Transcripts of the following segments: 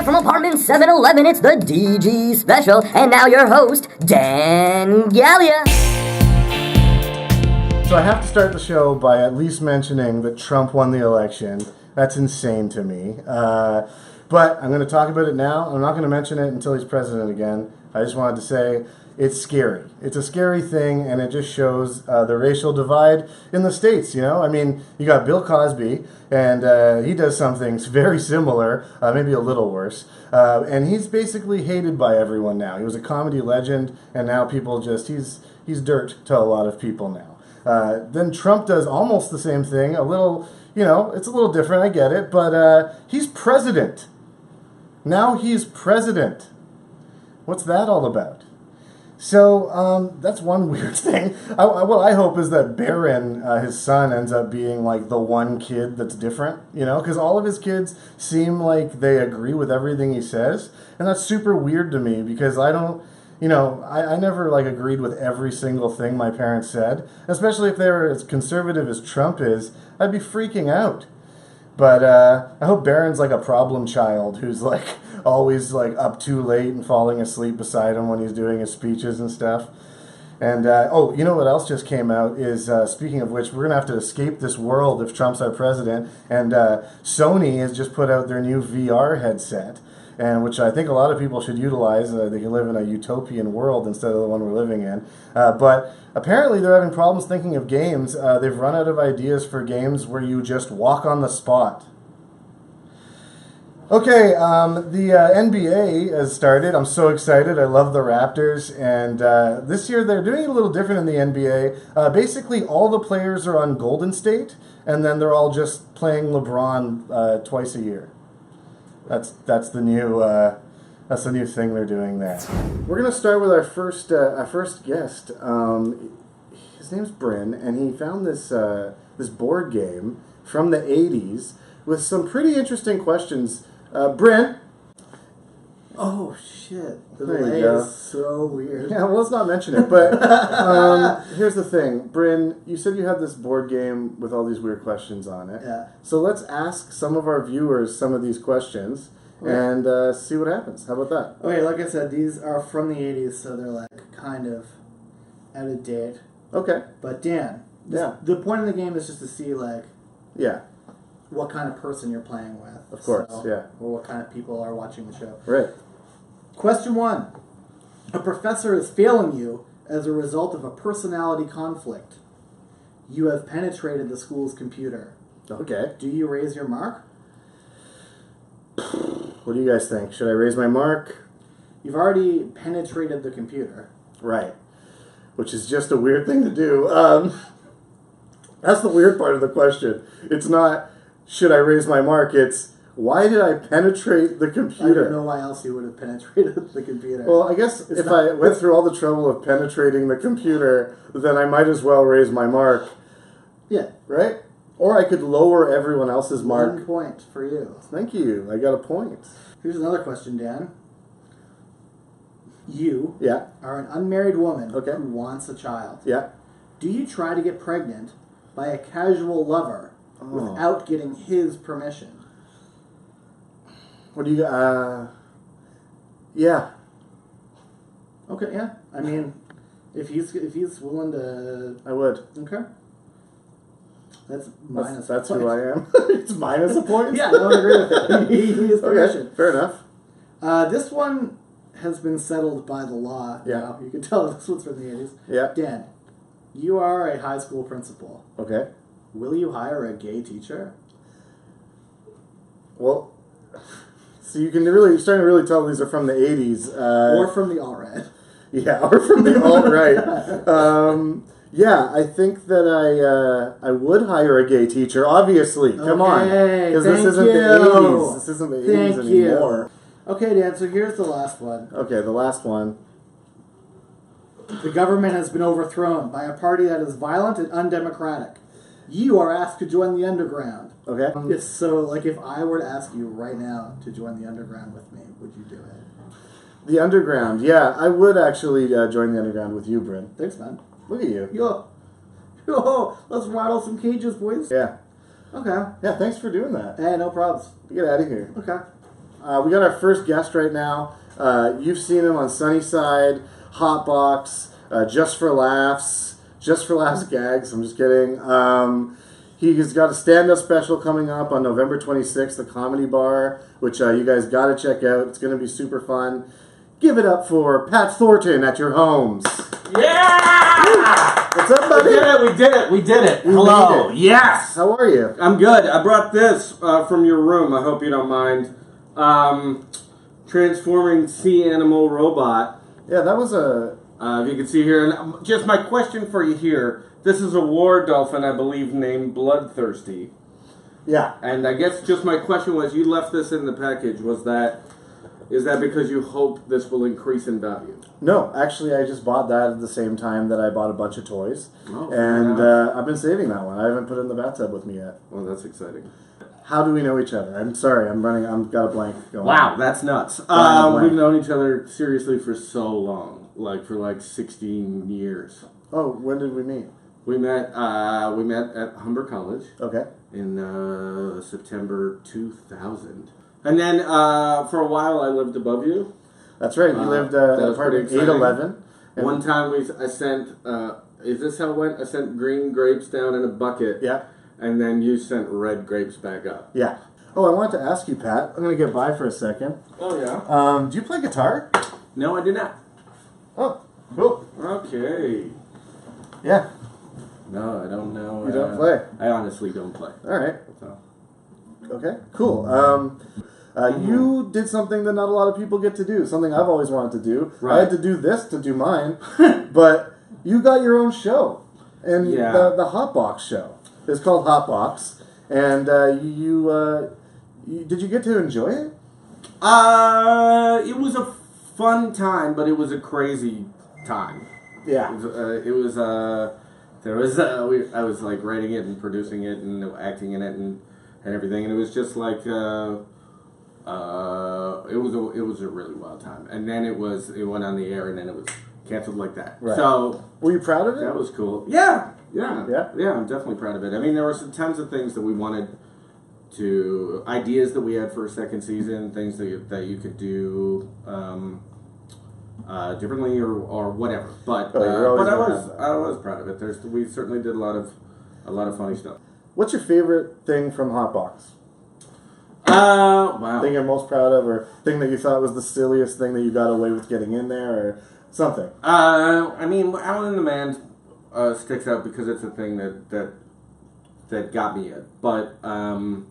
from apartment 711, it's the DG special. And now your host, Dan Gallia. So I have to start the show by at least mentioning that Trump won the election. That's insane to me. But I'm going to talk about it now. I'm not going to mention it until he's president again. I just wanted to say it's scary. It's a scary thing, and it just shows the racial divide in the States, you know? I mean, you got Bill Cosby, and he does some things very similar, maybe a little worse. And he's basically hated by everyone now. He was a comedy legend, and now people just, he's dirt to a lot of people now. Then Trump does almost the same thing, a little, you know, it's a little different, I get it, but he's president. Now he's president. What's that all about? So that's one weird thing. What I hope is that Barron, his son, ends up being like the one kid that's different, you know, because all of his kids seem like they agree with everything he says, and that's super weird to me because I don't, you know, I never like agreed with every single thing my parents said, especially if they were as conservative as Trump is. I'd be freaking out. But I hope Barron's like a problem child who's like always like up too late and falling asleep beside him when he's doing his speeches and stuff. And oh, you know what else just came out is, speaking of which, we're going to have to escape this world if Trump's our president. And Sony has just put out their new VR headset, and which I think a lot of people should utilize. They can live in a utopian world instead of the one we're living in. But apparently they're having problems thinking of games. They've run out of ideas for games where you just walk on the spot. Okay, the NBA has started. I'm so excited. I love the Raptors. And this year they're doing it a little different in the NBA. Basically, all the players are on Golden State, and then they're all just playing LeBron twice a year. That's the new thing they're doing there. We're gonna start with our first guest. His name's Bryn, and he found this board game from the '80s with some pretty interesting questions. Bryn. Oh shit! The There you delay go. is so weird. Yeah, well, let's not mention it. But here's the thing, Bryn. You said you had this board game with all these weird questions on it. Yeah. So let's ask some of our viewers some of these questions and see what happens. How about that? Okay, like I said, these are from the '80s, so they're like kind of out of date. Okay. But Dan, the point of the game is just to see like Yeah. what kind of person you're playing with. Of course. Yeah. Or what kind of people are watching the show. Right. Question 1. A professor is failing you as a result of a personality conflict. You have penetrated the school's computer. Okay. Do you raise your mark? What do you guys think? Should I raise my mark? You've already penetrated the computer. Right. Which is just a weird thing to do. That's the weird part of the question. It's not, should I raise my mark? It's, why did I penetrate the computer? I don't know why else you would have penetrated the computer. Well, I guess if I went through all the trouble of penetrating the computer, then I might as well raise my mark. Yeah. Right? Or I could lower everyone else's mark. 1 point for you. Thank you. I got a point. Here's another question, Dan. You Yeah. are an unmarried woman Okay. who wants a child. Yeah. Do you try to get pregnant by a casual lover without getting his permission? What do you, yeah. Okay, yeah. I mean, if he's willing to... I would. Okay. That's minus That's a point. who I am. It's minus a point? Yeah, I don't agree with it. He needs permission. Okay, fair enough. This one has been settled by the law. Yeah. Now. You can tell this one's from the 80s. Yeah. Dan, you are a high school principal. Okay. Will you hire a gay teacher? Well, so you can really, starting to really tell these are from the 80s. Or from the alt-right. Yeah, or from the alt-right. Yeah, I think that I would hire a gay teacher, obviously. Come on. Because this isn't the 80s. This isn't the 80s anymore. Okay, Dan, so here's the last one. Okay, the last one. The government has been overthrown by a party that is violent and undemocratic. You are asked to join the underground. Okay. If I were to ask you right now to join the underground with me, would you do it? The underground. Yeah, I would actually join the underground with you, Bryn. Thanks, man. Look at you. Yo, let's rattle some cages, boys. Yeah. Okay. Yeah, thanks for doing that. Hey, no problems. Get out of here. Okay. We got our first guest right now. You've seen him on Sunnyside, Hotbox, Just for Laughs Gags. I'm just kidding. He's got a stand-up special coming up on November 26th, the Comedy Bar, which you guys got to check out. It's going to be super fun. Give it up for Pat Thornton at your homes. Yeah! What's up, buddy? We did it. Hello. made it. Yes. How are you? I'm good. I brought this from your room. I hope you don't mind. Transforming sea animal robot. Yeah, that was a... If you can see here. And just my question for you here. This is a war dolphin, I believe, named Bloodthirsty. Yeah. And I guess just my question was, you left this in the package. Is that because you hope this will increase in value? No, actually, I just bought that at the same time that I bought a bunch of toys. Oh, and yeah. I've been saving that one. I haven't put it in the bathtub with me yet. Well, that's exciting. How do we know each other? I'm sorry, I've got a blank going. Wow, that's nuts. Blank. We've known each other seriously for so long, for 16 years. Oh, when did we meet? We met at Humber College Okay. in September 2000. And then for a while I lived above you. That's right. You lived at apartment 811. One time I sent, is this how it went? I sent green grapes down in a bucket. Yeah. And then you sent red grapes back up. Yeah. Oh, I wanted to ask you, Pat. I'm going to get by for a second. Oh, yeah? Do you play guitar? No, I do not. Oh, cool. Okay. Yeah. No, I don't know. You don't play? I honestly don't play. All right. So. Okay, cool. You did something that not a lot of people get to do, something I've always wanted to do. Right. I had to do this to do mine, but you got your own show, and Yeah. the Hotbox show. It's called Hotbox, and did you get to enjoy it? It was a fun time, but it was a crazy time. Yeah. I was like writing it and producing it and acting in it and everything, and it was just like it was a really wild time. And then it went on the air, and then it was canceled like that. Right. So Were you proud of it? that was cool. Yeah. Yeah? Yeah, I'm definitely proud of it. I mean, there were some tons of things that we wanted to, ideas that we had for a second season, things that you could do differently or whatever. But I was proud of it. We certainly did a lot of funny stuff. What's your favorite thing from Hotbox? Wow. Thing you're most proud of, or thing that you thought was the silliest thing that you got away with getting in there, or something? I mean, Alan and the Man sticks out because it's a thing that got me in. But well,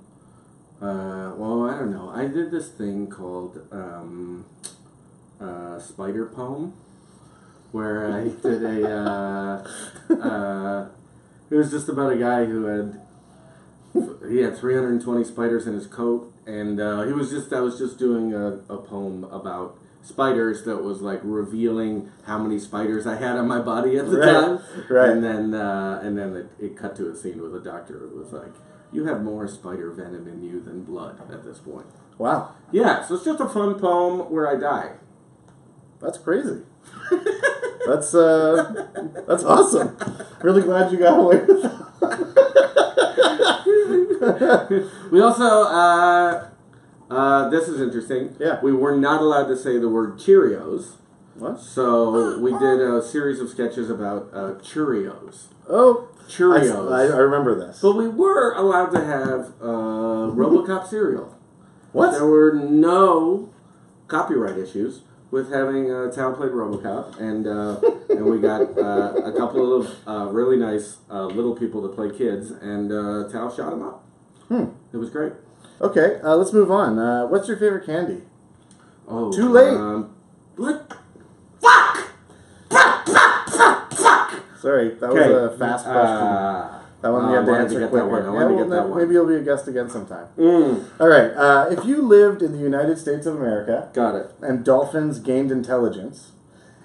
I don't know. I did this thing called Spider Poem, where I did it was just about a guy who had 320 spiders in his coat, and I was just doing a poem about spiders that was like revealing how many spiders I had on my body at the time. Right. And then it cut to a scene with a doctor who was like, "You have more spider venom in you than blood at this point." Wow. Yeah, so it's just a fun poem where I die. That's crazy. That's awesome. Really glad you got away with that. We also, this is interesting. Yeah. We were not allowed to say the word Cheerios. What? So we did a series of sketches about Cheerios. Oh. Cheerios. I remember this. But we were allowed to have RoboCop cereal. What? There were no copyright issues with having Tal played RoboCop, and we got a couple of really nice little people to play kids, and Tal shot them up. It was great. Okay, let's move on. What's your favorite candy? Oh, Too late. What? Fuck! Sorry, that was a fast question. That one you had to answer quicker. I wanted to get that one. Maybe you'll be a guest again sometime. Mm. All right, if you lived in the United States of America, Got it. and dolphins gained intelligence,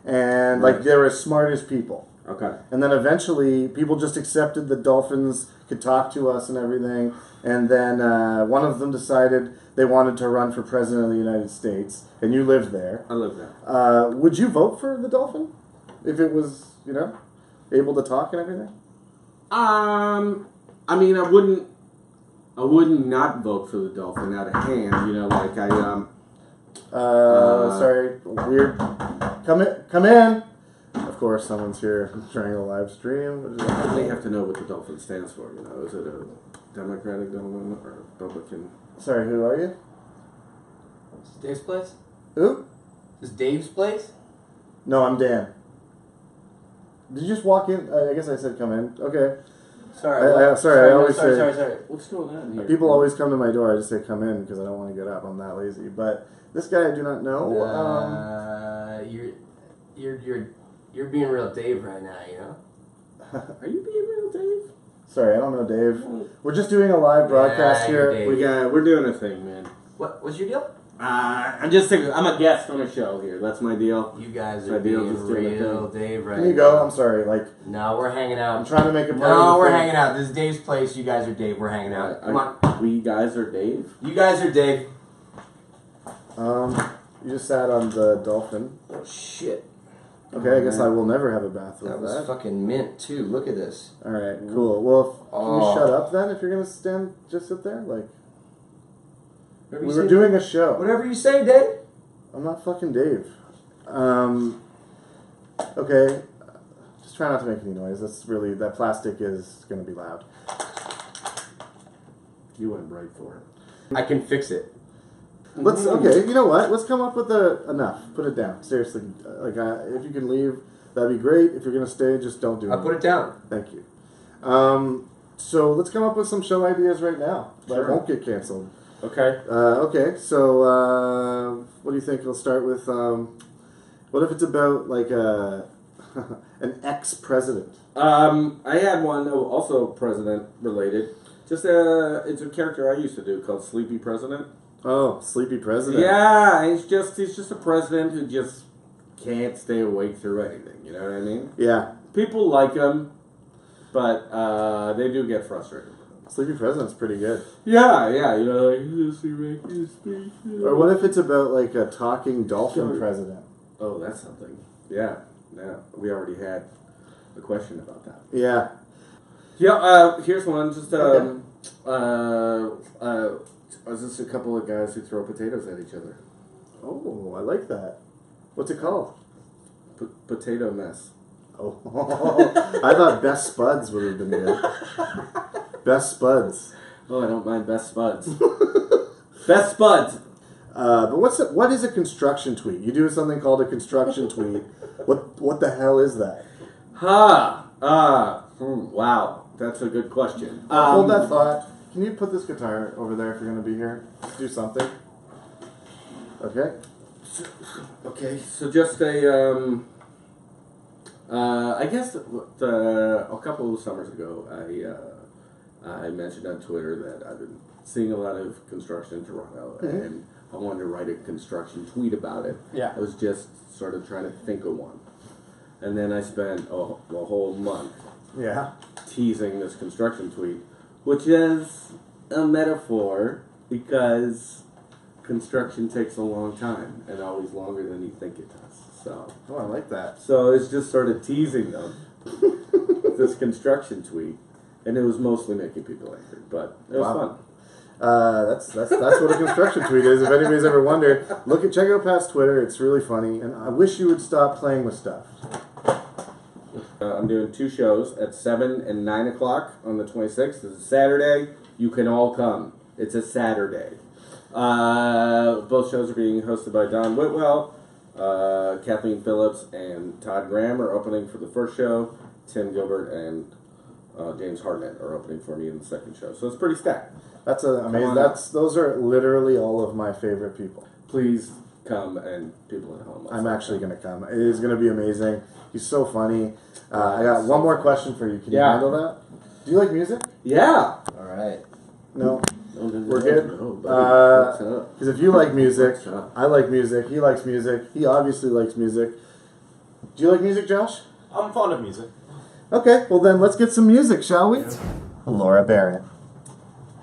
and like they were as smart as people, Okay. and then eventually people just accepted that dolphins could talk to us and everything, and then one of them decided they wanted to run for president of the United States, and you lived there. I love that. Would you vote for the dolphin if it was, able to talk and everything? I mean, I wouldn't not vote for the dolphin out of hand. Sorry, weird. Come in. Of course, someone's here trying to live stream. They have to know what the dolphin stands for. You know, is it a Democratic dolphin or Republican? Sorry, who are you? Is this Dave's place? Who? Is this Dave's place? No, I'm Dan. Did you just walk in? I guess I said come in. Okay. Sorry. I always say. Sorry. What's going on here? People always come to my door. I just say come in because I don't want to get up. I'm that lazy. But this guy I do not know. You're being real Dave right now, you know? Are you being real, Dave? Sorry, I don't know Dave. We're just doing a live broadcast you're here. Dave. We're doing a thing, man. What's your deal? I'm a guest on a show here. That's my deal. You guys So are being just doing a real thing. Dave right now. Can you go? I'm sorry. No, we're hanging I'm out. trying to make a part of No, the we're thing. hanging out. This is Dave's place. You guys are Dave. We're hanging out. Come on. We guys are Dave. You guys are Dave. You just sat on the dolphin. Oh, shit. Okay, I guess I will never have a bath with That was that. fucking mint, too. Look at this. All right, cool. Well, can Oh. you shut up then if you're gonna stand? Just sit there. Whatever We you were say, doing a show. Whatever you say, Dave. I'm not fucking Dave. Okay. Just try not to make any noise. That plastic is gonna be loud. You went right for it. I can fix it. Okay, you know what? Let's come up with enough. Put it down. Seriously. If you can leave, that'd be great. If you're gonna stay, just don't do it. I'll put it down. Thank you. So let's come up with some show ideas right now that Sure. won't get canceled. Okay. Okay, so what do you think? We'll start with what if it's about an ex-president? I had one also president related. Just it's a character I used to do called Sleepy President. Oh, sleepy president. Yeah, he's just a president who just can't stay awake through anything. You know what I mean? Yeah. People like him, but they do get frustrated. Sleepy president's pretty good. Yeah, you know, like just erect his speech. Or what if it's about a talking dolphin president? Oh, that's something. Yeah, we already had a question about that. Yeah. Yeah, here's one. Just Okay. it's just a couple of guys who throw potatoes at each other. Oh, I like that. What's it called? Potato mess. Oh, I thought Best Spuds would have been good. Best Spuds. Oh, I don't mind Best Spuds. Best Spuds. But what is a construction tweet? You do something called a construction tweet. What the hell is that? Wow, that's a good question. Hold that thought. Can you put this guitar over there if you're going to be here? Do something. Okay. Okay, so just I guess a couple of summers ago, I mentioned on Twitter that I've been seeing a lot of construction in Toronto, and I wanted to write a construction tweet about it. Yeah. I was just sort of trying to think of one, and then I spent a whole month Yeah. teasing this construction tweet, which is a metaphor because construction takes a long time and always longer than you think it does. So I like that. it's just sort of teasing them this construction tweet, and it was mostly making people angry, but it was fun. That's what a construction tweet is. If anybody's ever wondered, check out Pat's Twitter. It's really funny, and I wish you would stop playing with stuff. I'm doing 2 shows at 7 and 9 o'clock on the 26th. It's a Saturday. You can all come. It's a Saturday. Both shows are being hosted by Don Whitwell. Kathleen Phillips and Todd Graham are opening for the first show. Tim Gilbert and James Hartnett are opening for me in the second show. So it's pretty stacked. That's amazing. Those are literally all of my favorite people. Please come, and people at home. I'm actually going to come. It is going to be amazing. He's so funny. I got one more question for you. Can you handle that? Do you like music? Yeah. All right. No. We're good? No, buddy. Because if you like music, What's up? I like music. He likes music. He obviously likes music. Do you like music, Josh? I'm fond of music. Okay, well then let's get some music, shall we? Laura Barrett.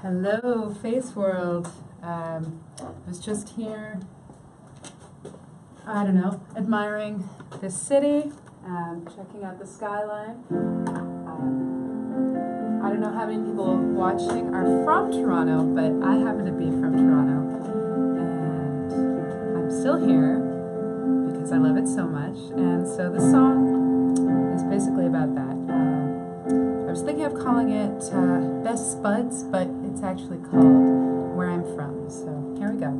Hello, Face World. I was just here, I don't know, admiring this city, checking out the skyline. I don't know how many people watching are from Toronto, but I happen to be from Toronto. And I'm still here because I love it so much. And so this song is basically about that. I was thinking of calling it Best Spuds, but it's actually called Where I'm From. So here we go.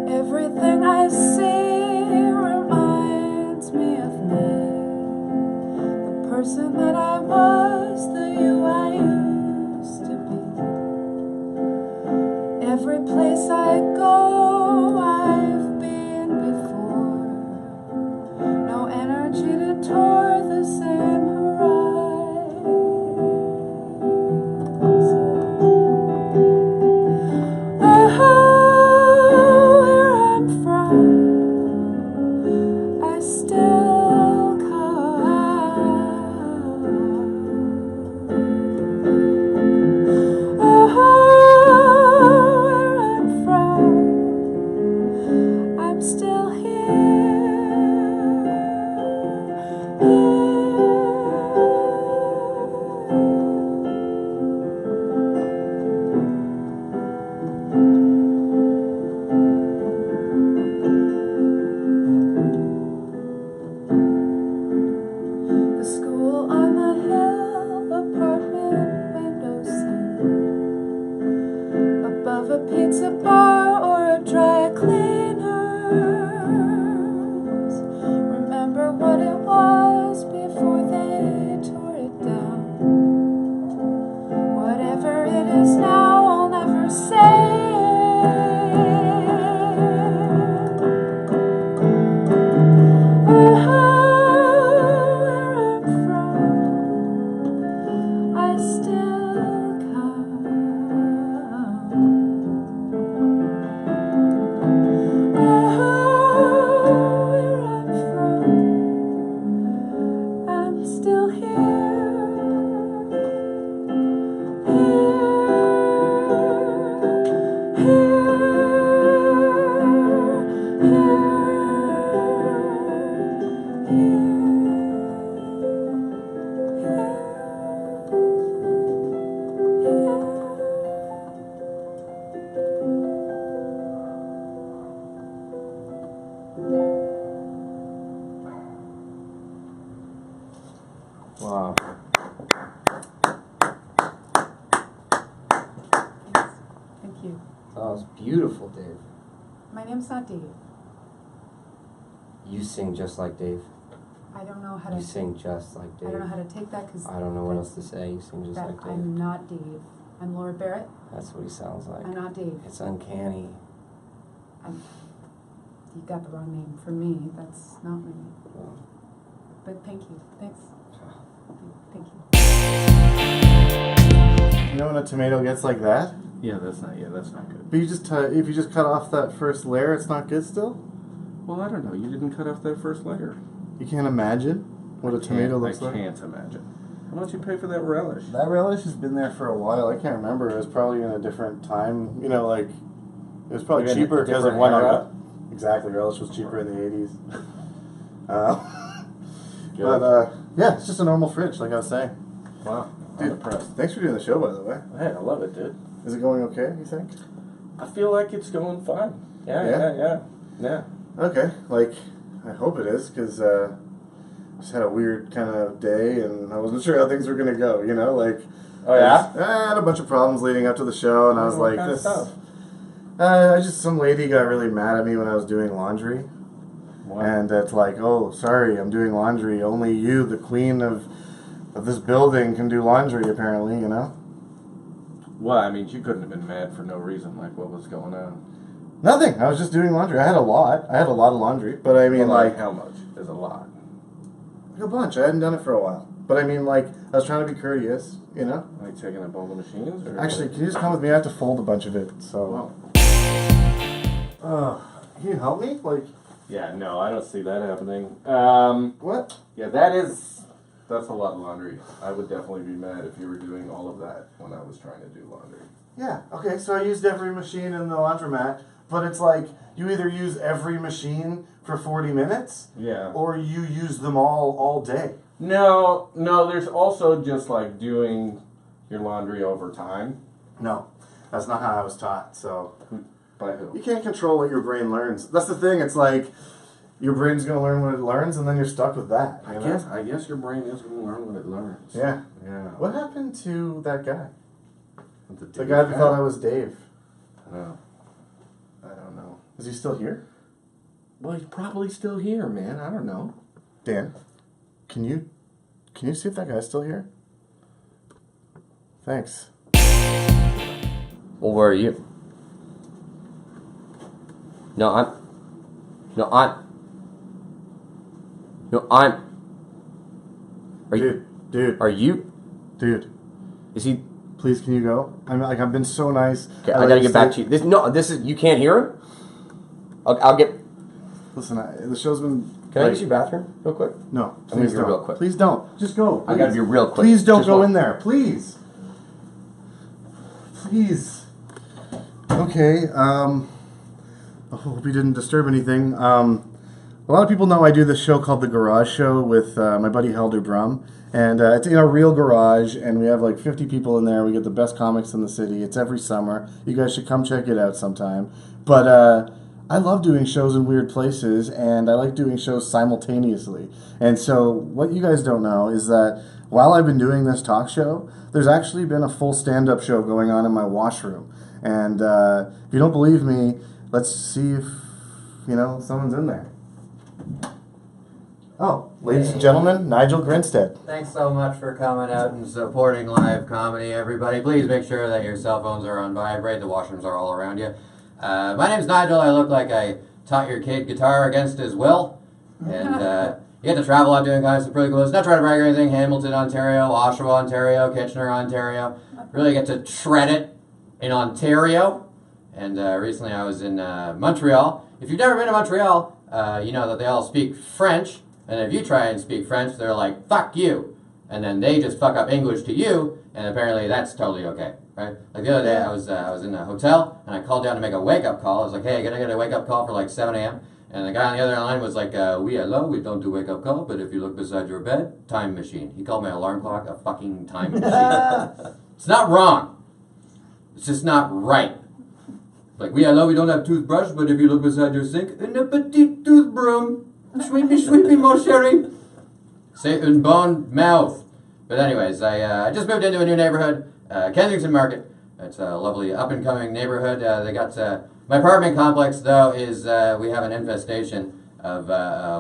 Everything I see reminds me of me, the person that I was, the you I used to be. Every place I go, I've been before. No energy to tour the same horizon. A pizza bar or a dry cleaners. Remember what it was before they tore it down. Whatever it is now, I'll never say. Where I'm from, I still come. Still Wow. Thank you. That was beautiful, Dave. My name's not Dave. You sing just like Dave. I don't know how to. You sing just like Dave. I don't know how to take that because I don't know what else to say. You sing just like Dave. I'm not Dave. I'm Laura Barrett. That's what he sounds like. I'm not Dave. It's uncanny. You got the wrong name. For me, that's not me. Well, But thank you. Thanks. Thank you. You know when a tomato gets like that? Yeah, that's not good. But you just if you just cut off that first layer, it's not good still? Well, I don't know. You didn't cut off that first layer. You can't imagine what a tomato looks like? I can't imagine. How much you pay for that relish? That relish has been there for a while. I can't remember. It was probably in a different time. You know, like, it was probably Like cheaper a because of different when I era? got... Exactly. Relish was cheaper in the 80s. Good. But, yeah, it's just a normal fridge, like I was saying. Wow. I'm Dude, impressed. thanks for doing the show, by the way. Hey, I love it, dude. Is it going okay, you think? I feel like it's going fine. Yeah? Yeah. Okay, like, I hope it is, because just had a weird kind of day, and I wasn't sure how things were going to go, you know? Like, Oh, yeah? I had a bunch of problems leading up to the show, and I was What like, kind of this... stuff? Some lady got really mad at me when I was doing laundry. What? And it's like, oh, sorry, I'm doing laundry. Only you, the queen of this building, can do laundry, apparently, you know? Well, I mean, you couldn't have been mad for no reason. Like, what was going on? Nothing. I was just doing laundry. I had a lot. I had a lot of laundry. But I mean, Well, like, how much is a lot? a bunch. I hadn't done it for a while. But I mean, like, I was trying to be courteous, you know? Like taking up all the machines? Or Actually, can you just come with me? I have to fold a bunch of it, so... Well, Can you help me? Like... yeah, no, I don't see that happening. What? Yeah, that's a lot of laundry. I would definitely be mad if you were doing all of that when I was trying to do laundry. Yeah, okay, so I used every machine in the laundromat, but it's like you either use every machine for 40 minutes, Yeah. or you use them all day. No, there's also just like doing your laundry over time. No, that's not how I was taught. So By who? you can't control what your brain learns. That's the thing. It's like your brain's gonna learn what it learns, and then you're stuck with that. You know? I guess your brain is going to learn what it learns. Yeah. Yeah. What happened to that guy? The Dave guy that thought I was Dave. No. I don't know. Is he still here? Well, he's probably still here, man. I don't know. Dan, can you see if that guy's still here? Thanks. Well, where are you? No, I'm. Are you? Dude. Are you? Dude. Is he? Please, can you go? I've been so nice. Okay, I gotta get back to you. This is. You can't hear him. I'll get. Listen, the show's been. Can I use your bathroom real quick? No, I'm gonna please be don't. real quick. Please don't. Just go. I gotta please. be real quick. Please don't Just go one. in there. Please. Please. Okay. I hope you didn't disturb anything. A lot of people know I do this show called The Garage Show with my buddy Helder Brum. And it's in a real garage, and we have like 50 people in there. We get the best comics in the city. It's every summer. You guys should come check it out sometime. But I love doing shows in weird places, and I like doing shows simultaneously. And so what you guys don't know is that while I've been doing this talk show, there's actually been a full stand-up show going on in my washroom. And if you don't believe me, let's see if, someone's in there. Oh, ladies and gentlemen, Nigel Grinstead. Thanks so much for coming out and supporting live comedy, everybody. Please make sure that your cell phones are on vibrate. The washrooms are all around you. My name's Nigel. I look like I taught your kid guitar against his will. And you get to travel out doing kind of some pretty cool. It's not trying to brag or anything. Hamilton, Ontario, Oshawa, Ontario, Kitchener, Ontario. Really get to shred it in Ontario. And recently I was in Montreal. If you've never been to Montreal, you know that they all speak French. And if you try and speak French, they're like, fuck you. And then they just fuck up English to you, and apparently that's totally okay, right? Like the other day, I was in a hotel, and I called down to make a wake-up call. I was like, hey, can I get a wake-up call for like 7 a.m.? And the guy on the other line was like, oui, hello, we don't do wake-up call, but if you look beside your bed, time machine. He called my alarm clock a fucking time machine. It's not wrong. It's just not right. Like, oui, hello, we don't have toothbrush, but if you look beside your sink, une petite toothbroom. Sweepy, mon chéri. C'est une bonne mouth. But anyways, I just moved into a new neighborhood, Kensington Market. It's a lovely up-and-coming neighborhood. They got my apartment complex, though, is we have an infestation of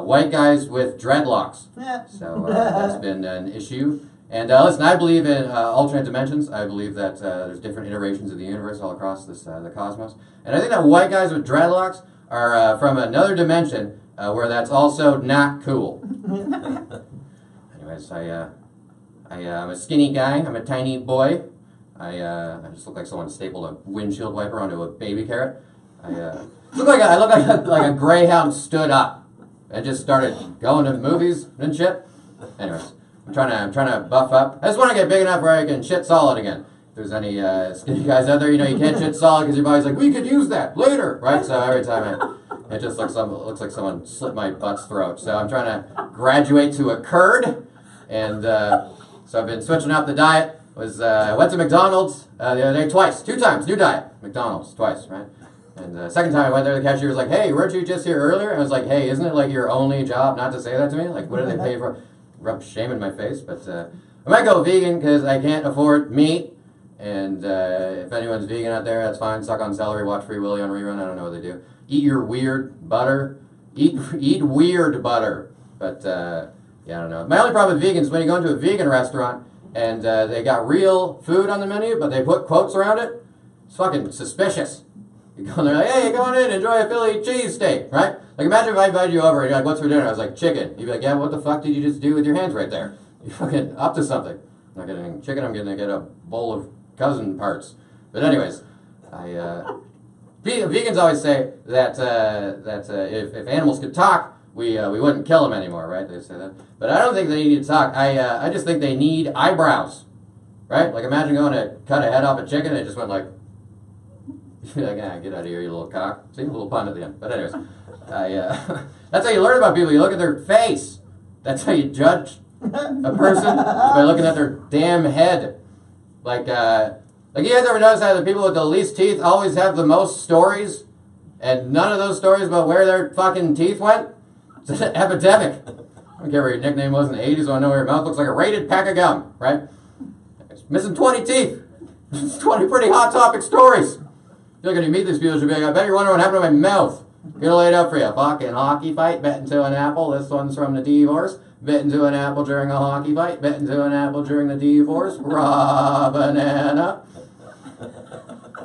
white guys with dreadlocks. So that's been an issue. And listen, I believe in alternate dimensions. I believe that there's different iterations of the universe all across this the cosmos. And I think that white guys with dreadlocks are from another dimension where that's also not cool. Anyways, I'm a skinny guy. I'm a tiny boy. I just look like someone stapled a windshield wiper onto a baby carrot. I look like a greyhound stood up and just started going to movies and shit. Anyways, I'm trying to buff up. I just want to get big enough where I can shit solid again. If there's any skinny guys out there, you can't shit solid because your body's like, we could use that later, right? So every time it just looks like someone slit my butt's throat. So I'm trying to graduate to a curd, and so I've been switching up the diet. I went to McDonald's the other day two times, new diet, McDonald's, twice, right? And the second time I went there, the cashier was like, hey, weren't you just here earlier? And I was like, hey, isn't it like your only job not to say that to me? Like, what do they pay for? Rub shame in my face, but I might go vegan because I can't afford meat. And if anyone's vegan out there, that's fine. Suck on celery, watch Free Willy on rerun. I don't know what they do. Eat your weird butter. Eat weird butter. But yeah, I don't know. My only problem with vegans is when you go into a vegan restaurant and they got real food on the menu, but they put quotes around it. It's fucking suspicious. You go in there like, hey, come on in, enjoy a Philly cheesesteak, right? Like, imagine if I invited you over and you're like, what's for dinner? I was like, chicken. You'd be like, yeah, what the fuck did you just do with your hands right there? You're fucking up to something. I'm not getting chicken, I'm gonna get a bowl of cousin parts. But anyways, vegans always say that if animals could talk, we wouldn't kill them anymore, right? They say that. But I don't think they need to talk. I just think they need eyebrows, right? Like, imagine going to cut a head off a chicken and it just went like, You'd be like, get out of here, you little cock. See, a little pun at the end. But anyways, that's how you learn about people. You look at their face. That's how you judge a person, by looking at their damn head. Like you guys ever notice how the people with the least teeth always have the most stories, and none of those stories about where their fucking teeth went? It's an epidemic. I don't care what your nickname was in the 80s, I know your mouth looks like a rated pack of gum, right? It's missing 20 teeth. It's 20 pretty hot topic stories. You're going to meet these people, you'll be like, I bet you're wondering what happened to my mouth. Gonna lay it up for you. Fucking hockey fight, bit into an apple. This one's from the divorce. Bit into an apple during a hockey fight. Bit into an apple during the divorce. Raw banana.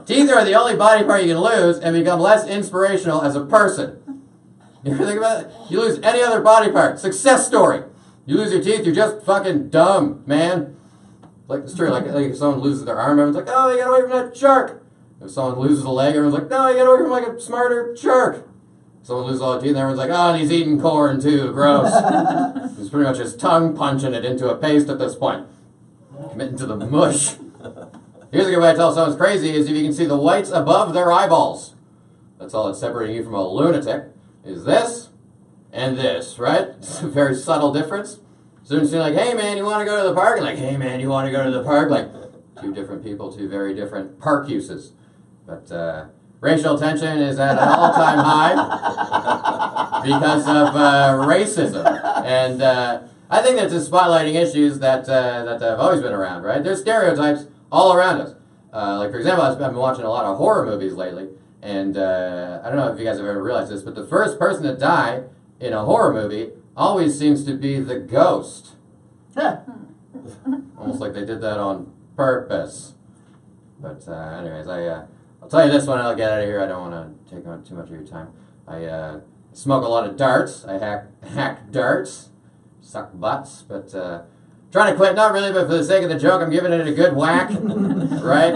Teeth are the only body part you can lose and become less inspirational as a person. You ever think about it? You lose any other body part. Success story. You lose your teeth, you're just fucking dumb, man. Like, it's true. Like if someone loses their arm, everyone's like, oh, you got away from that shark. If someone loses a leg, everyone's like, no, you got away from like a smarter shark. Someone loses all the teeth, and everyone's like, oh, and he's eating corn too, gross. He's pretty much just tongue punching it into a paste at this point. Committing to the mush. Here's a good way to tell someone's crazy is if you can see the whites above their eyeballs. That's all that's separating you from a lunatic. Is this and this, right? It's a very subtle difference. Students are like, hey man, you want to go to the park? And like, hey man, you want to go to the park? Like, two different people, two very different park uses. But racial tension is at an all-time high because of racism. And I think that's just spotlighting issues that have always been around, right? There's stereotypes all around us. Like, for example, I've been watching a lot of horror movies lately. And I don't know if you guys have ever realized this, but the first person to die in a horror movie always seems to be the ghost. Almost like they did that on purpose. But anyways, I'll tell you this one and I'll get out of here. I don't want to take on too much of your time. I smoke a lot of darts. I hack darts. Suck butts. But trying to quit, not really, but for the sake of the joke, I'm giving it a good whack. Right?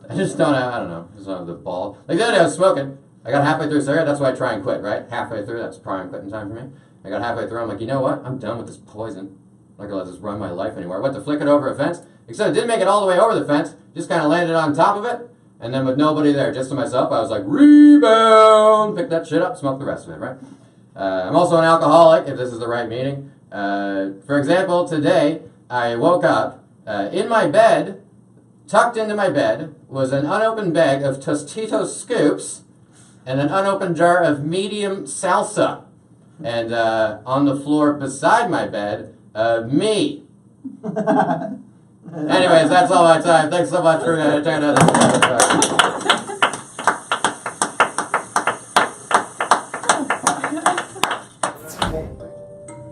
I just don't have, I don't know, just don't have the ball. Like the other day I was smoking. I got halfway through a cigarette. That's why I try and quit, right? Halfway through, that's prime quitting time for me. I got halfway through. I'm like, you know what? I'm done with this poison. I'm not going to let this run my life anymore. I went to flick it over a fence. Except it didn't make it all the way over the fence. Just kind of landed on top of it. And then with nobody there, just to myself, I was like, rebound! Pick that shit up, smoke the rest of it, right? I'm also an alcoholic, if this is the right meaning. For example, today, I woke up in my bed, tucked into my bed, was an unopened bag of Tostitos scoops and an unopened jar of medium salsa. And on the floor beside my bed, me. Anyways, that's all my time. Thanks so much for checking out this.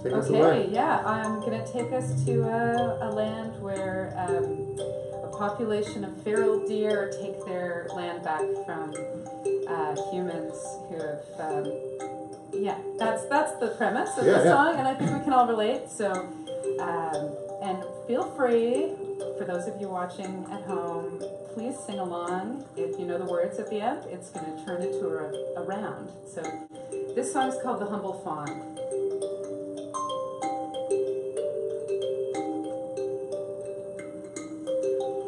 Okay, yeah, I'm going to take us to a land where a population of feral deer take their land back from humans who have, yeah, that's the premise of the song, and I think we can all relate, so, and feel free, for those of you watching at home, please sing along. If you know the words at the end, it's going to turn into a round. So this song is called The Humble Fawn.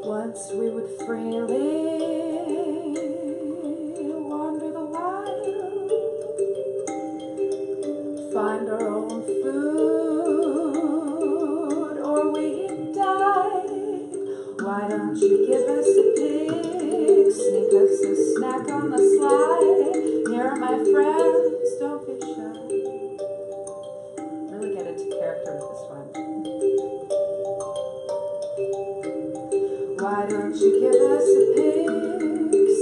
Once we would freely wander the wild, find our own food, or we'd die. Why don't you give us a peek, sneak us a snack on the sly? Here, my friends, don't be shy. Really get into character with this one. Why don't you give us a peek,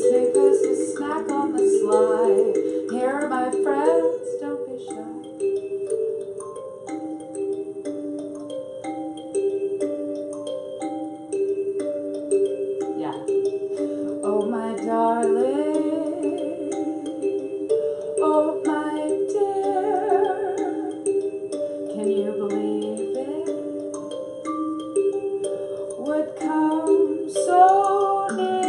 sneak us a snack on the sly? Here, my friends, don't be shy. Yeah. Oh, my darling, oh, my dear, can you believe it? Would come so near.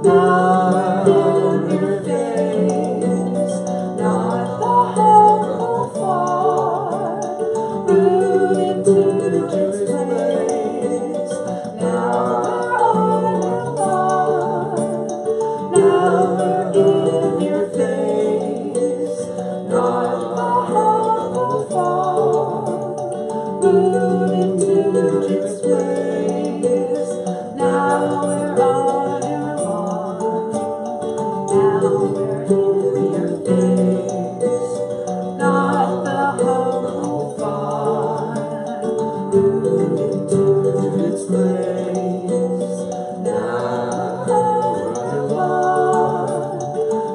Now we're in your face, not the humble far, rooted to its place. Now we're on your lawn. Now we're in your face, not the humble far, rooted to its place. Now we're on your lawn. Now we're in your face, not the humble far, rooted to its place. Now we're on your lawn.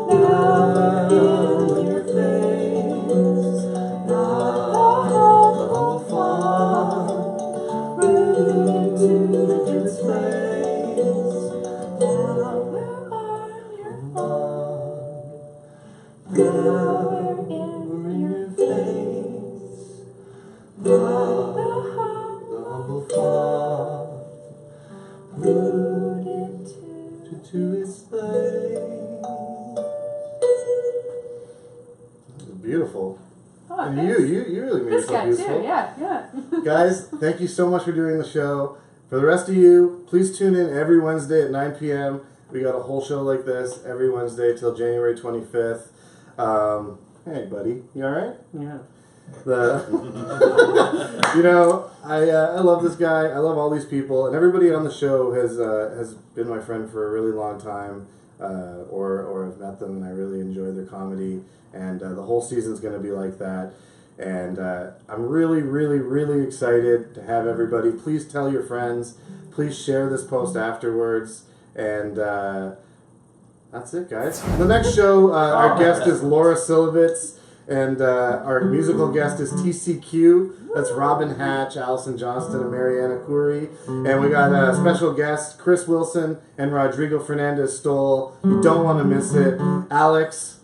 Now we're in your face, not the humble far, rooted to its place. Now we're on your lawn. Now we're in your face, not the humble far, rooted to its place. Beautiful. Oh, And thanks. you really made This yourself guy beautiful. too, yeah. Guys, thank you so much for doing the show. For the rest of you, please tune in every Wednesday at 9 p.m. We got a whole show like this every Wednesday till January 25th. Hey, buddy, you all right? Yeah. You know, I love this guy. I love all these people, and everybody on the show has been my friend for a really long time, or I've met them and I really enjoy their comedy, and the whole season's going to be like that. And I'm really, really, really excited to have everybody. Please tell your friends. Please share this post afterwards, and that's it, guys. The next show, our guest is Laura Silovitz. And our musical guest is TCQ. That's Robin Hatch, Allison Johnston, and Mariana Khoury. And we got a special guest, Chris Wilson and Rodrigo Fernandez Stoll. You don't want to miss it. Alex.